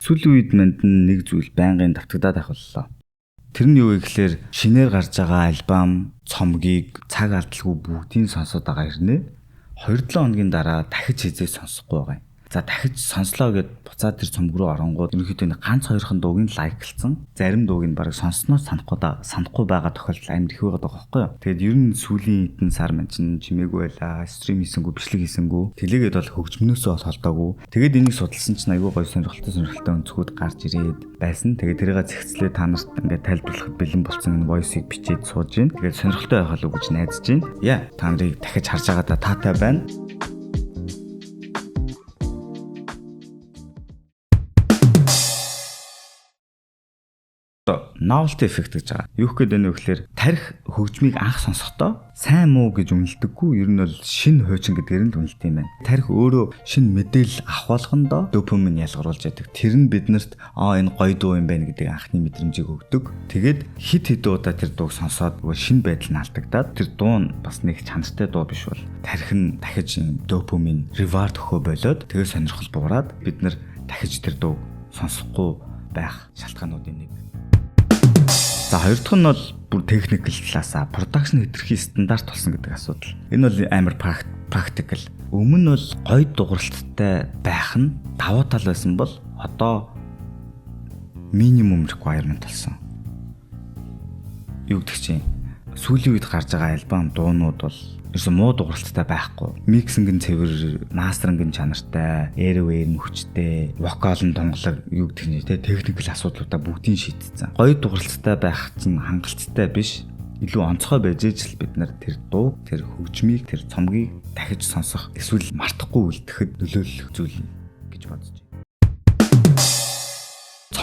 Сүүлийн үед манд нэг зүйл байнгын давтагдаад байх боллоо. Тэр нь юу вэ гэхээр шинээр гарч байгаа альбом, цомгийг цаг алдалгүй бүгдийг сонсоод байгаа хэрнээ 2-7 хоногийн дараа дахиж хизээ сонсохгүй байгаа юм. За дахиж сонслоо гэд буцаад тэр цомог руу оронгууд ерөнхийдөө ганц хоёрхан дууг нь лайклцсан. Зарим дууг нь бараг сонссноо санахгүй байгаа тохиолдол амар их байгаа байхгүй юу. Тэгэд ер нь сүүлийн хэдэн сар мань чинь чимээгүй байлаа. Стрим хийсэнгүү, бичлэг хийсэнгүү. Тэлээгээд бол хөгжмнөөсөө холдоогүй. Тэгэд энийг судалсан чинь айгүй гоё сонирхолтой өнцгүүд гарч ирээд байсан. Тэгээд тэрийг зэгцлээ та нарт ингээд тайлбарлахад бэлэн болсон энэ voice-ийг бичээд сууж гин. Тэгээд сонирхолтой байх болов уу гэж найдаж гин. Яа, та нарыг дахиж харж байгаадаа таатай байна. Novelty effect гэж байгаа. Юу гэхэд энэ вэ гэхээр тарих хөгжмийг анх сонсохдоо сайн муу гэж үнэлдэггүй. Ер нь бол шинэ хуучин гэдгээр нь л үнэлт юм байна. Тарих өөрөө шинэ мэдээлэл авах болгондоо допамин ялгаруулж яадаг. Тэр нь биднэрт энэ гоё дуу юм байна гэдэг анхны мэдрэмжийг өгдөг. Тэгээд хит удаа тэр дууг сонсоод шинэ байдал нь алдагдаад тэр дуу нь бас нэг чанартай дуу биш бол тарих нь дахиж допамин reward өгөө болоод тэгээд сонирхол буураад бид нар дахиж тэр дууг сонсохгүй байх шалтгаануудын нэг. За хоёр дахь нь бол бүр техникл талаасаа production хэтэрхий стандарт болсон гэдэг асуудал. Энэ бол амар practical. Өмнө нь бол гоё дууралттай байх нь давуу тал байсан бол одоо minimum requirement болсон. Юу гэдэг чинь сүүлийн үед гарч байгаа альбом дуунууд бол ерөөсөө муу дууралттай байхгүй. Миксинг нь цэвэр, мастеринг нь чанартай, airway нь хүчтэй, вокал нь тонголог юу гэдэг нь техникл асуудлуудаа бүгдийг шийдсэн. Гоё дууралттай байх чинь хангалттай биш. Илүү онцгой байж ижил бид нар тэр дуу, тэр хөгжмийг, тэр цомгийг дахиж сонсох эсвэл мартахгүй үлдэхэд нөлөөлөх зүйл гэж бодож байна.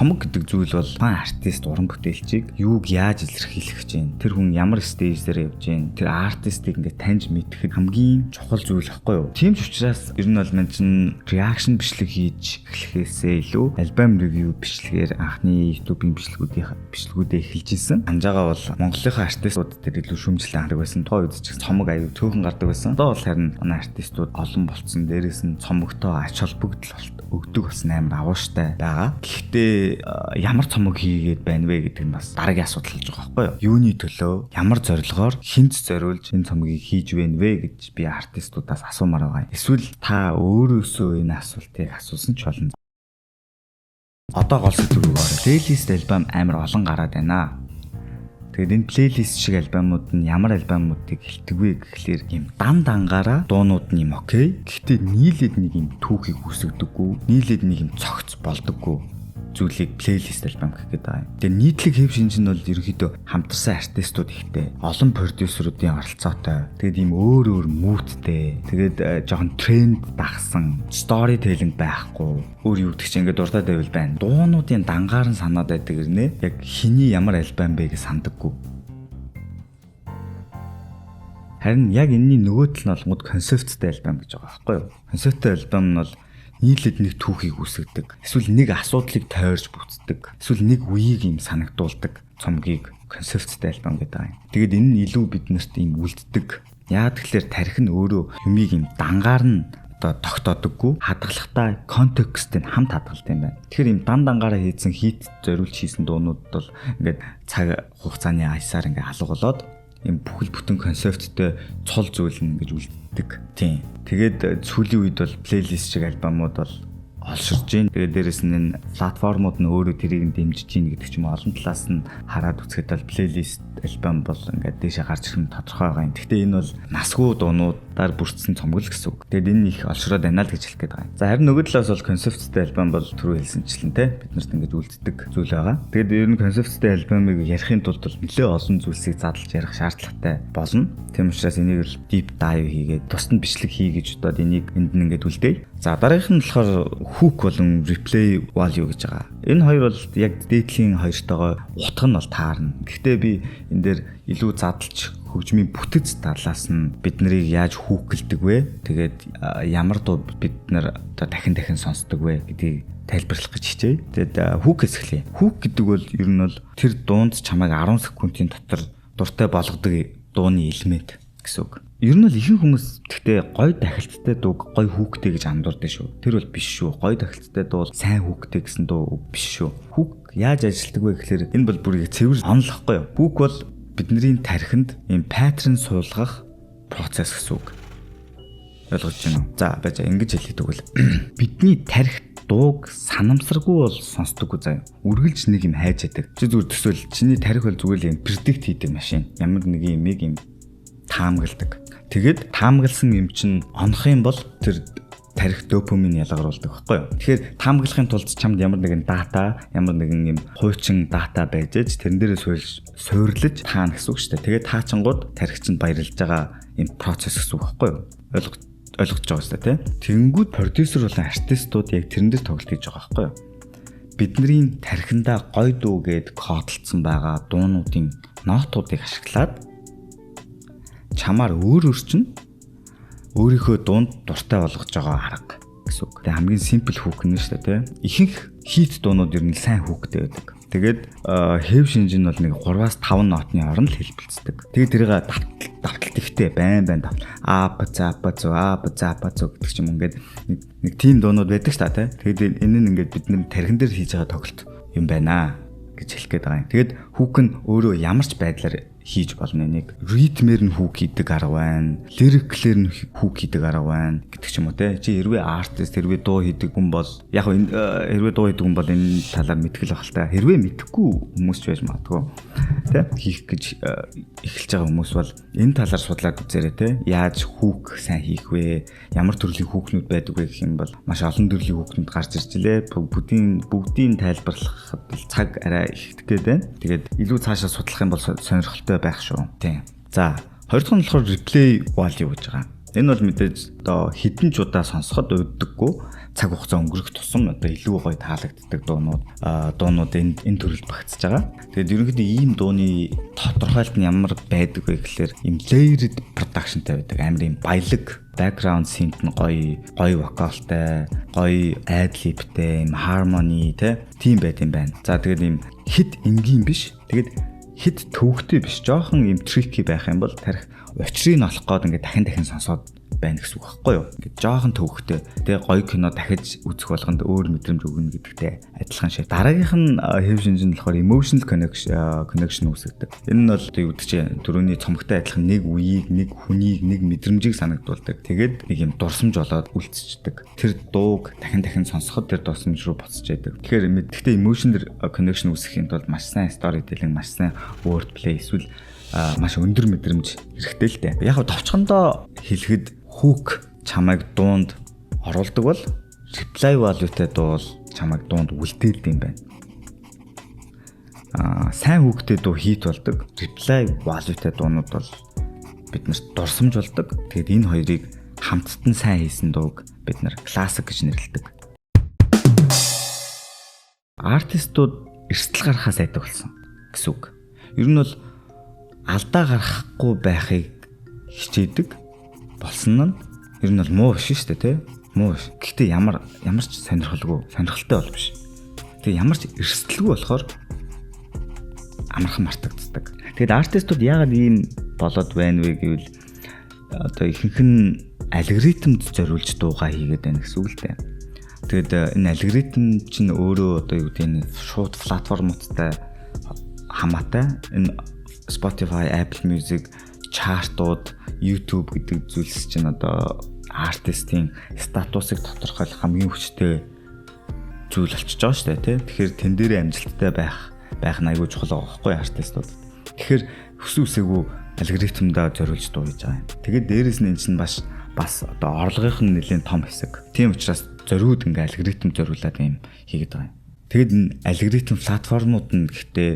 Цомог гэдэг зүйл бол артист уран бүтээлчийг юуг яаж илэрхийлэх гэж байна. Тэр хүн ямар стейж дээр явж байна. Тэр артистыг ингээд таньж мэдэхэд хамгийн чухал зүйл байхгүй юу? Тийм ч учраас ер нь бол мань чин reaction бичлэг хийж эхлэхээсээ илүү альбом ревю бичлэгээр анхны YouTube-ийн бичлэгүүдээ эхэлж исэн. Анжаагаа бол Монголынхаа артистууд дээр илүү шүүмжлэн хараг байсан. Тухайн үед ч цомог аюу төөхөн гардаг байсан. Одоо бол харин манай артистууд олон болцсон. Дээрээс нь цомогтой ач холбогдол өгдөг бас амар авууштай байгаа. Гэхдээ ямар цомог хийгээд байна вэ гэдэг нь бас дараагийн асуудал болж байгаа байхгүй юу? Юуны төлөө, ямар зорилгоор, хинт зориулж энэ цомгийг хийж байна вэ гэж би артистуудаас асуумаар байгаа. Эсвэл та өөрөөсөө энэ асуултыг асуусан ч болно. Одоо гол сэдв рүү орё. Плейлист альбом амар олон гараад байна. Тэгээд энэ плейлист шиг альбомууд нь ямар альбомуудыг хэлдэг вэ гэхлээр юм дангаараа дуунууд нь юм окей. Гэхдээ нийлээд нэг юм түүхийг үүсгдэггүй, нийлээд нэг юм цогц болдоггүй зүйлийг плейлист альбом гэх гэдэг юм. Тэгээ нийтлэг хэв шинж нь бол ерөнхийдөө хамтарсан артистууд ихтэй, олон продюсеруудын оролцоотой. Тэгээд ийм өөр мүүдтэй. Тэгээд жоохон тренд дагсан, стори теллинг байхгүй. Өөр юу гэдэг чинь ингээд дуртай байвал байна. Дуунуудын дангаар нь санаад байдаг гэрнэ. Яг хиний ямар альбом бэ гэж сандаггүй. Харин яг энэний нөгөө тал нь бол концепттэй альбом гэж байгаа байхгүй юу? Концепттэй альбом нь бол нийлээд нэг түүхийг үүсгэдэг. Эсвэл нэг асуудлыг тойрж бүтдэг. Эсвэл нэг үеийг юм санагдуулдаг цомгийг концепттэй альбом гэдэг юм. Тэгээд энэ нь илүү биднэрт юм үлддэг. Яа тэгэхээр тарих нь өөрөө юмыг юм дангаар нь одоо тогтоодоггүй, хадгалахтай контексттэй хамт хадгалт юм байна. Тэгэхээр юм дангаараа хийсэн хит зориулж хийсэн дуунууд бол ингээд цаг хугацааны аясаар ингээд алга болоод юм бүхэл бүтэн концепттэй цол зүйл нь гэж үлддэг. Тийм. Тэгээд сүүлийн үед бол плейлист шиг альбомууд бол олширж байна. Тэгээд дээрэс нь энэ платформуд нь өөрөө тэрийг дэмжиж гин гэдэг ч юм олон талаас нь хараад үзэхэд бол плейлист альбом бол ингээд дээшээ гарч ирэх нь тодорхой байгаа юм. Гэхдээ энэ бол насгүй дуунуудаар бүрдсэн цомгол гэсэн үг. Тэгээд энэ их олшроод байна л гэж хэлэх гээд байгаа юм. За харин нөгөө талаас бол концепттэй альбом бол түрүү хэлсэнчлэн те биднэрт ингээд үлддэг зүйл байгаа. Тэгээд ер нь концепттэй альбомыг ярихын тулд нэлээ олон зүйлсийг задлж ярих шаардлагатай болно. Тийм учраас энийг л deep dive хийгээд тусад бичлэг хий гэж бодоод энийг энд нь ингээд үлдээе. За дараагийнх нь болохоор hook болон replay value гэж байгаа. Энэ хоёр бол яг дээдлийн хоёртойгоо утга нь бол таарна. Гэхдээ би энэ дээр илүү задлж хөгжмийн бүтэц талаас нь бид нарыг яаж хүүхэлдэг вэ? Тэгээд ямар дуу бид нар одоо дахин сонсдог вэ гэдгийг тайлбарлах гэж хичээе. Тэгээд хүүкээс эхлэе. Хүүк гэдэг бол ер нь бол тэр дуунд чамайг 10 секундын дотор дуртай болгодог дууны элемент гэсэн үг. Ер нь л ихэнх хүмүүс гэхдээ гоё дахилттай дуу, гоё хүүхтэй гэж андуурдаг шүү. Тэр бол биш шүү. Гоё дахилттай дуу сайн хүүхтэй гэсэн дуу биш шүү. Хүүх яаж ажилладаг вэ гэхээр энэ бол бүр цэвэр онолохгүй юу. Хүүх бол бидний тархинд ийм паттерн суулгах процесс гэсэн үг. Ойлгож байна уу? За байж ингэж хэлээд өгвөл бидний тарих дууг санамсаргүй бол сонсдоггүй заяа. Үргэлж нэг юм хайж яадаг. Чи зүгээр төсөөл чиний тарих бол зүгээр юм предикт хийдэг машин. Ямар нэг юмыг юм таамагладаг. Тэгээд таамагласан юм чинь онох юм бол тэр тарих допамин ялгаруулдаг байхгүй юу? Тэгэхээр таамаглахын тулд чамд ямар нэгэн дата, ямар нэгэн юм хуучин дата байж аж тэрэн дээрээ суйрлаж таана гэсэн үг шүү дээ. Тэгээд таачингууд тарих чинь баярлж байгаа юм процесс гэсэн үг байхгүй юу? Ойлгож байгаа шүү дээ, тий? Тэнгүүд продюсер болон артистууд яг тэрэн дээр тоглолт хийж байгаа байхгүй юу? Бидний тархиндаа гой дуу гэд кодлцсон байгаа дуунуудын нотуудыг ашиглаад чамаар өөр чинь өөрийнхөө дунд дуртай болгож байгаа арга гэсэн үг. Тэгээ хамгийн симпл хүүк нь шүү дээ, тий? Ихэнх хит дуунууд ер нь сайн хүүктэй байдаг. Тэгээд хэв шинж нь бол нэг 3-5 нотны оронд л хэлбэлцдэг. Тэгээд тэрийг давталт ихтэй байн давтал база гэдэг ч юм ингээд нэг тийм дуунууд байдаг шүү дээ, тий? Тэгээд энэ нь ингээд бид нар тархин дээр хийж байгаа тоглолт юм байна гэж хэлэх гээд байгаа юм. Тэгээд хүүк нь өөрөө ямар ч байдлаар хийж болно. Нэг ритмээр нь хүүк хийдэг арга байна, лириклэр нь хүүк хийдэг арга байна гэдэг ч юм уу те. Чи хэрвээ артист, хэрвээ дуу хийдэг хүн бол яг хэрвээ дуу хийдэг хүн бол энэ талаар мэдгэл байх л та. Хэрвээ мэдэхгүй хүмүүс ч байж магадгүй те. Хийх гэж эхэлж байгаа хүмүүс бол энэ талаар судлаад үзээрэй те. Яаж хүүк сайн хийх вэ? Ямар төрлийн хүүкнүүд байдаг вэ гэх юм бол маш олон төрлийн хүүкнүүд гарч ирж илээ. Бүгдийн тайлбарлахад цаг арай их гэдэг байна. Тэгээд илүү цаашаа судлах юм бол сонирхолтой байх шүү. Тийм. За, хоёр дахь нь болохоор replay value гэж байгаа. Энэ бол мэдээж одоо хэдэн ч удаа сонсоход өвддөггүй цаг хугацаа өнгөрөх тусам одоо илүү гоё таалагддаг дуунууд энэ төрөлд багтж байгаа. Тэгээд ерөнхийдөө ийм дууны тодорхойлт нь ямар байдаг вэ гэхээр ийм layered production-тай байдаг. Амар ийм баялаг background synth нь гоё вокалтай, гоё ad-libтэй, ийм harmony тийм байт юм байна. За тэгээд ийм хит энгийн биш. Тэгээд хит төвөгтэй биш. Жохон ийм tricky байх юм бол тарих учрыг олох гээд ингээд дахин сонсоод байна гэсэн үг байхгүй юу? Ингээд жоохон төвөгтэй. Тэгээ гоё кино дахиж үзэх болгонд өөр мэдрэмж өгнө гэдэгтэй адилхан шиг. Дараагийнх нь хэв шинж нь болохоор emotional connection үүсгэдэг. Энэ нь бол одоо юу гэдэг чинь түрүүний цомогтой адилхан нэг үеийг, нэг хүнийг, нэг мэдрэмжийг санагдуулдаг. Тэгээд нэг юм дурсамж болоод үлдчихдэг. Тэр дууг дахин сонсоход тэр дурсамж руу буцаж яадаг. Тэгэхээр мэддэгтэй emotional connection үүсгэхийн тулд маш сайн storytelling, маш сайн wordplay эсвэл маш өндөр мэдрэмж хэрэгтэй л дээ. Яг товчхондоо хэлэхэд хүүк чамайг дуунд оруулдаг бол reply value-тай дуу бол чамайг дуунд үлдээлд юм байна. Сайн хүүктэй дуу хит болдог. Reply value-тай дуунууд бол биднэрт дурсамж болдог. Тэгээд энэ хоёрыг хамттан сайн хийсэн дууг бид нар классик гэж нэрлэдэг. Артистууд эрсдэл гаргахаас айдаг болсон гэсэн үг. Ер нь бол алдаа гаргахгүй байхыг хичээдэг болсон нь ер нь бол муу биш шүү дээ, тий? Муу биш. Гэхдээ ямар ч сонирхолтой бол биш. Тэгээ ямар ч эрсдэлгүй болохоор амархан мартагддаг. Тэгээд артистууд яагаад ийм болоод байна вэ гэвэл одоо ихэнх нь алгоритмд зориулж дуугаа хийгээд байна гэсэн үг л дээ. Тэгээд энэ алгоритм чинь өөрөө одоо юу гэдэг нь шууд платформуудтай хамаатай. Энэ Spotify, Apple Music, чартууд, YouTube гэдэг зүйлс чинь одоо артистийн статусыг тодорхойлох хамгийн хүчтэй зүйл болчихж байгаа шүү дээ, тий. Тэгэхээр тэн дээрээ амжилттай байх нь аягүй чухал байгаа байхгүй артистууд. Тэгэхээр хүсэн үсээгүй алгоритмдаа зориулж дуу хийж байгаа юм. Тэгээд дээрэс нь энэ чинь бас одоо орлогынх нь нэлээд том хэсэг. Тийм учраас зориуд ингээ алгоритм зориулаад юм хийгээд байгаа юм. Тэгэд энэ алгоритм платформуд нь гэхдээ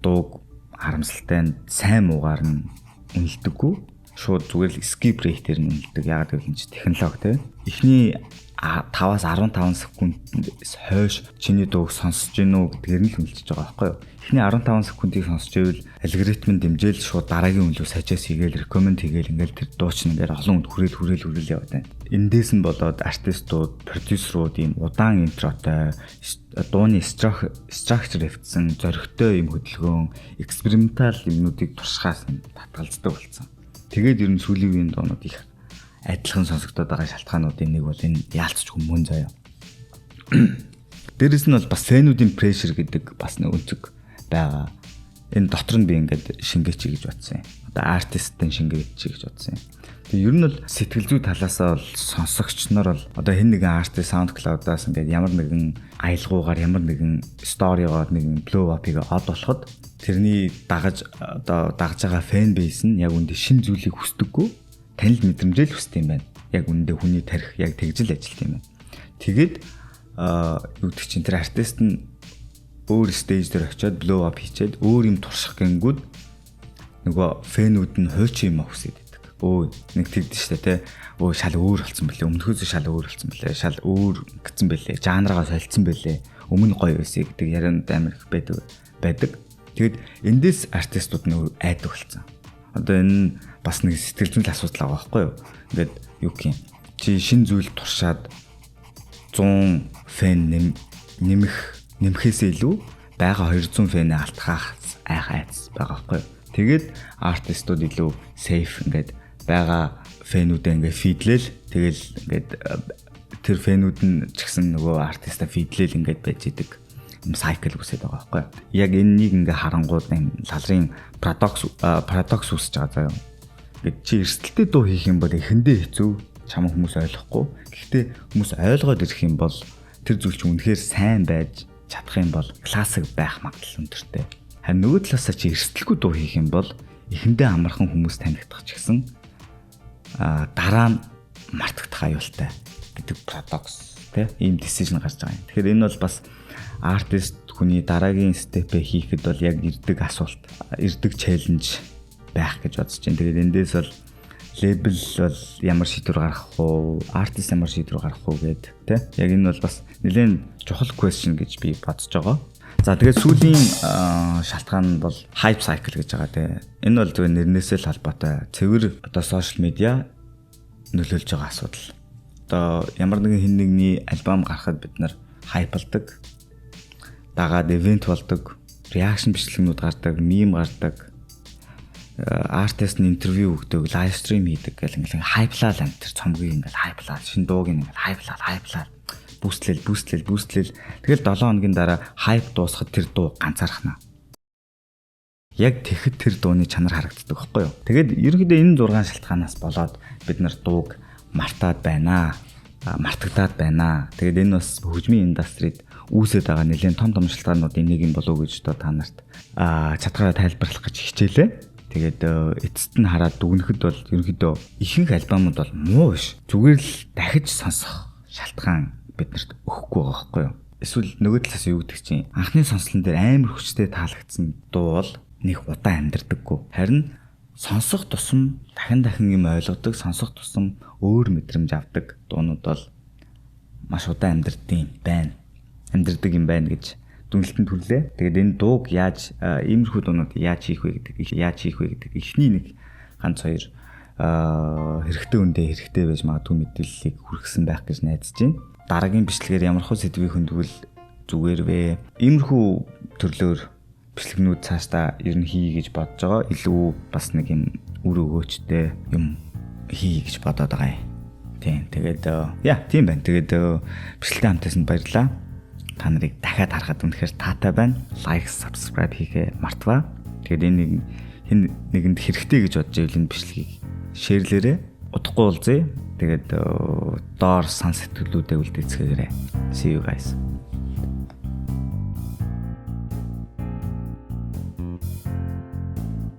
дууг харамсалтай сайн муугаар нь үнэлдэггүй. Шууд зүгээр л skip rate-ээр нь үнэлдэг. Яагаад гэвэл энэ технологи тий. Эхний 5-аас 15 секундээс хойш чиний дууг сонсож гинэ үү гэдгээр нь л үнэлж байгаа байхгүй юу. Эхний 15 секундыг сонсож ивэл алгоритм нь дэмжээл шууд дараагийн үнэлгээ suggest хийгээл recommend хийгээл ингээл тэр дуу чинь ингээл олон хүнд хүрээл яваад байна. Эндээс нь болоод артистууд, продюсерууд ийм удаан интротой дууны structure хэвтсэн зоригтой юм хөдөлгөөн, экспериментал юмнуудыг туршихаас татгалздаг болсон. Тэгээд ер нь сүүлийн үеийн дуунууд их адилхан сонсогдоод байгаа шалтгаануудын нэг бол энэ яалтчгүй мөн заяа. Дээрэс нь бол бас фэнүүдийн прешэр гэдэг бас нэг өнцөг байгаа. Энэ дотор нь би ингээд шингээч гэж бодсон юм. Одоо артистын шингээч гэж бодсон юм. Тэгээ ер нь бол сэтгэл зүй талаасаа бол сонсогч нар бол одоо хэн нэгэн артист SoundCloud-аас ингээд ямар нэгэн аялгуугаар ямар нэгэн сторигоор нэгэн blow up-ыг од болоход тэрний дагаж байгаа фэн бейс нь яг үндэ шин зүйлийг хүсдэггүй, танил мэдрэмжэл хүсдэг юм байна. Яг үндэ хүний тарих яг тэгжил ажилт юм байна. Тэгээд юу гэдэг чинь тэр артист нь өөр стейж дээр очиод blow up хийчихэд өөр юм турших гингүүд нөгөө фэнүүд нь хуучин юм хүсээд байдаг. Өө нэг тэгдэж штэ те. Өө шал өөр болсон бэлээ. Өмнөхөөс шал өөр болсон бэлээ. Шал өөр гэсэн бэлээ. Жанраа солилцсон бэлээ. Өмнө гоё байсан гэдэг ярианд амар их байдаг. Тэгэд эндээс артистууд нь айдаг болсон. Одоо энэ бас нэг сэтгэл зүйн асуудал байгаа байхгүй юу? Ингээд юу гэх юм. Чи шин зүйл туршаад 100 фэн нэмэхээс илүү байгаа 200 фэнэ алтгаах айц байгаа байхгүй юу? Тэгээд артистууд илүү сейф ингээд байгаа фэнүүдээ ингээд фидлээл тэгэл ингээд тэр фэнүүд нь ч гэсэн нөгөө артиста фидлээл ингээд байж идэг юм сайкл үсээд байгаа байхгүй юу? Яг энэнийг ингээд харангууд энэ лалрын парадокс үүсэж байгаа заяа. Ингээд чи эрсдэлтэй дуу хийх юм бол эхэндээ хэцүү, чамд хүмүүс ойлгохгүй. Гэхдээ хүмүүс ойлгоод ирэх юм бол тэр зүйл чинь үнэхээр сайн байж чадах юм бол классик байх магадлал өндөртэй. Харин нөгөө талаасаа чи эрсдэлгүй дуу хийх юм бол эхэндээ амархан хүмүүс танигдах ч гэсэн дараа нь мартагдах аюултай гэдэг парадокс тийм ийм decision гарч байгаа юм. Тэгэхээр энэ бол бас артист хүний дараагийн степээ хийхэд бол яг ирдэг асуулт, ирдэг челленж байх гэж бодож байна. Тэгээд эндээс бол лейбл бол ямар шийдвэр гаргах уу, артист ямар шийдвэр гаргах уу гэдэг тийм. Яг энэ бол бас нэлээд чухал question гэж би бодож байгаа. За тэгээд сүүлийн шалтгаан нь бол hype cycle гэж байгаа тийм. Энэ бол зөвхөн нэрнээсээ л холбоотой. Цэвэр одоо social media нөлөөлж байгаа асуудал. Одоо ямар нэгэн хэн нэгний альбом гаргахад бид нар хайплдаг. Дагаад ивент болдог, реакшн бичлэгнүүд гардаг, мем гардаг. Артист нь интервью өгдөг, лайв стрим хийдэг гэл ингээл хайплал амт тэр цомгийг ингээл хайплал, шин дууг ингээл хайплал. Бүүстлэл. Тэгэл 7 хоногийн дараа хайп дуусахад тэр дуу ганцаархна. Яг тэгэхэд тэр дууны чанар харагддаг байхгүй юу? Тэгээд ерөнхийдөө энэ 6 шалтгаанаас болоод бид нар дууг мартагдаад байна. Тэгээд энэ бас хөгжмийн индустрид үүсэж байгаа нэлээд том шалтгаануудын нэг юм болов уу гэж та нарт чадхаараа тайлбарлах гэж хичээлээ. Тэгээд эцэст нь хараад дүгнэхэд бол ерөнхийдөө ихэнх альбомууд бол муу биш. Зүгээр л дахиж сонсох шалтгаан биднэрт өгөхгүй байгаа байхгүй юу? Эсвэл нөгөө талаас юу гэдэг чинь анхны сонслон дээр амар хүчтэй таалагдсан дуу бол нэг удаан амьдрдаггүй. Харин сонсох тусам дахин юм ойлгодог, сонсох тусам өөр мэдрэмж авдаг дуунууд бол маш удаан амьдрдаг юм байна гэж дүнэлтэнд хүрлээ. Тэгээд энэ дууг яаж иймэрхүү дуунууд яаж хийх вэ гэдэг эхний нэг ганц хоёр хэрэгтэй үндэ хэрэгтэй байж магадгүй мэдээллийг хүргэсэн байх гэж найдаж байна. Дараагийн бичлэгээр ямар хөө сэдвийг хөндөөл зүгээр вэ? Иймэрхүү төрлөөр бичлэгнүүд цаашдаа ер нь хий гэж бодож байгаа. Илүү бас нэг юм үр өгөөчтэй юм хий гэж бодоод байгаа юм. Тийм. Тэгээд тийм байна. Тэгээд бичлэгтэй хамтаасанд баярлалаа. Та нарыг дахиад харахад үнэхээр таатай байна. Лайк, subscribe хийхээ мартваа. Тэгээд энэ хэн нэгэнд хэрэгтэй гэж бодож ивэл энэ бичлэгийг шеэрлээрэй. Удахгүй уулзъя. Тэгээд доор сан сэтгэлүүдээ үлдээцгээгээрэй. See you guys.